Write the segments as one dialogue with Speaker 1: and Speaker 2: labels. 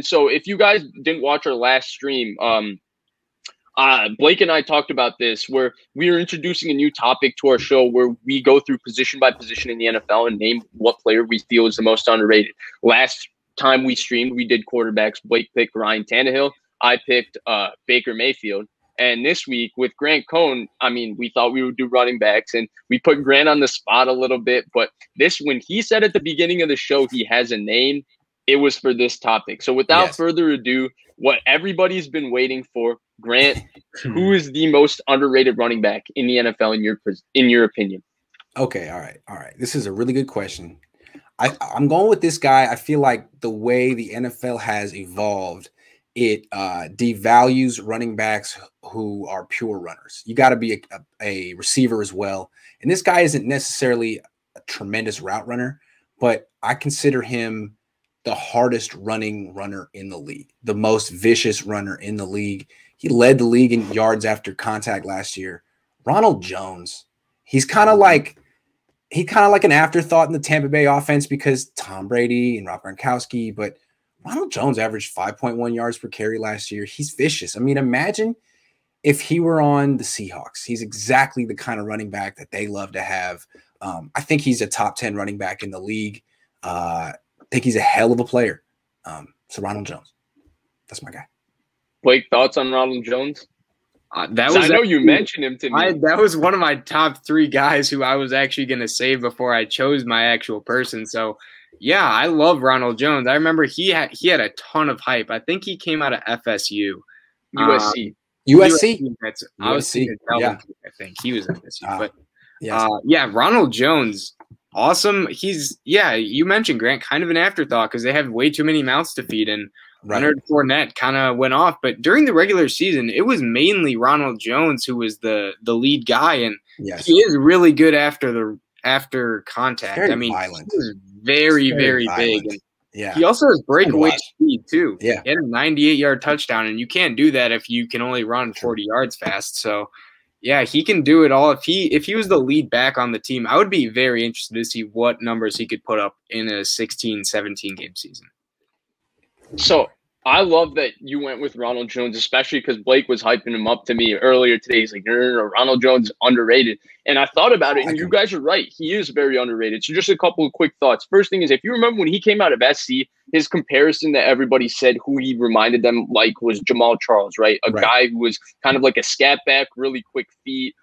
Speaker 1: And so if you guys didn't watch our last stream, Blake and I talked about this, where we are introducing a new topic to our show where we go through position by position in the NFL and name what player we feel is the most underrated. Last time we streamed, we did quarterbacks. Blake picked Ryan Tannehill. I picked Baker Mayfield. And this week with Grant Cohn, I mean, we thought we would do running backs, and we put Grant on the spot a little bit. But when he said at the beginning of the show he has a name, it was for this topic. So without further ado, what everybody's been waiting for, Grant, who is the most underrated running back in the NFL in your opinion?
Speaker 2: Okay, all right. This is a really good question. I'm going with this guy. I feel like the way the NFL has evolved, it devalues running backs who are pure runners. You got to be a receiver as well. And this guy isn't necessarily a tremendous route runner, but I consider him the hardest running runner in the league, the most vicious runner in the league. He led the league in yards after contact last year. Ronald Jones, he's kind of like an afterthought in the Tampa Bay offense because Tom Brady and Rob Gronkowski, but Ronald Jones averaged 5.1 yards per carry last year. He's vicious. I mean, imagine if he were on the Seahawks. He's exactly the kind of running back that they love to have. I think he's a top 10 running back in the league. I think he's a hell of a player. So Ronald Jones, that's my guy.
Speaker 1: Blake, thoughts on Ronald Jones?
Speaker 3: I know
Speaker 1: you mentioned him to me.
Speaker 3: That was one of my top 3 guys who I was actually going to save before I chose my actual person. So, yeah, I love Ronald Jones. I remember he had a ton of hype. I think he came out of FSU.
Speaker 1: USC.
Speaker 3: I was thinking Dalvin Cook, I think. He was FSU. Yeah, Ronald Jones, awesome. You mentioned Grant, kind of an afterthought because they have way too many mouths to feed, and Leonard Fournette kind of went off. But during the regular season, it was mainly Ronald Jones who was the lead guy, and he is really good after contact.
Speaker 2: Very
Speaker 3: I mean,
Speaker 2: violent.
Speaker 3: He was very big. And he also has breakaway speed too.
Speaker 2: Yeah.
Speaker 3: He had a 98-yard touchdown, and you can't do that if you can only run 40 yards fast. So, yeah, he can do it all. If he was the lead back on the team, I would be very interested to see what numbers he could put up in a 16, 17 game season.
Speaker 1: So I love that you went with Ronald Jones, especially because Blake was hyping him up to me earlier today. He's like, no, Ronald Jones is underrated. And I thought about it, and you guys are right. He is very underrated. So just a couple of quick thoughts. First thing is, if you remember when he came out of SC, his comparison that everybody said who he reminded them like was Jamal Charles, right? A guy who was kind of like a scat back, really quick feet,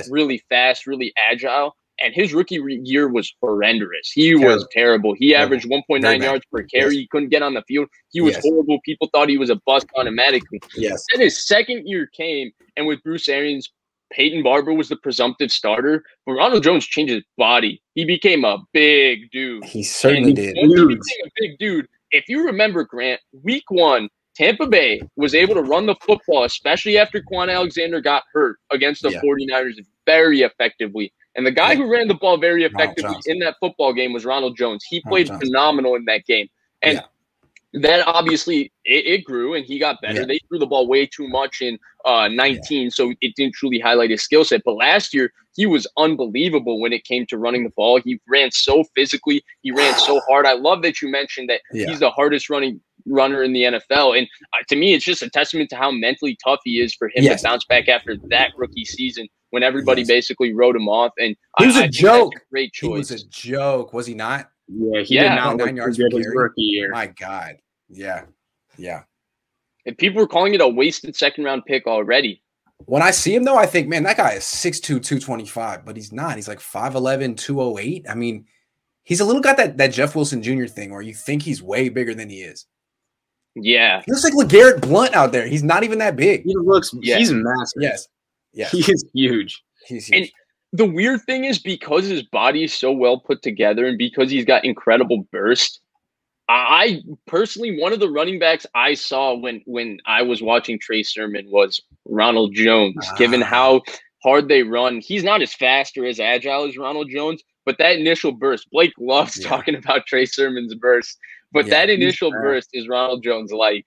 Speaker 1: really fast, really agile. And his rookie year was horrendous. He was terrible. He averaged 1.9 yards per carry. He couldn't get on the field. He was horrible. People thought he was a bust automatically. Then his second year came, and with Bruce Arians, Peyton Barber was the presumptive starter. But Ronald Jones changed his body. He became a big dude.
Speaker 2: He certainly did.
Speaker 1: Once he became a big dude, if you remember, Grant, week 1, Tampa Bay was able to run the football, especially after Quan Alexander got hurt against the 49ers very effectively. And the guy who ran the ball very effectively in that football game was Ronald Jones. He played phenomenal in that game. And then obviously it grew and he got better. They threw the ball way too much in 19, so it didn't truly highlight his skill set. But last year, he was unbelievable when it came to running the ball. He ran so physically. He ran so hard. I love that you mentioned that he's the hardest runner in the NFL. And to me, it's just a testament to how mentally tough he is for him to bounce back after that rookie season when everybody basically wrote him off. And
Speaker 2: he was a joke.
Speaker 1: A great choice.
Speaker 2: He was a joke, was he not?
Speaker 3: Yeah, he did not
Speaker 2: 9 yards per
Speaker 3: his rookie year.
Speaker 2: My God. Yeah.
Speaker 1: And people were calling it a wasted second-round pick already.
Speaker 2: When I see him, though, I think, man, that guy is 6'2", 225, but he's not. He's like 5'11", 208. I mean, he's a little got that Jeff Wilson Jr. thing where you think he's way bigger than he is.
Speaker 1: Yeah.
Speaker 2: He looks like LeGarrette Blount out there. He's not even that big.
Speaker 3: He's massive.
Speaker 2: Yes.
Speaker 3: He is huge.
Speaker 2: He's huge.
Speaker 1: And the weird thing is because his body is so well put together and because he's got incredible burst, I personally, one of the running backs I saw when I was watching Trey Sermon was Ronald Jones, given how hard they run. He's not as fast or as agile as Ronald Jones, but that initial burst, Blake loves talking about Trey Sermon's burst, but that initial burst is Ronald Jones like.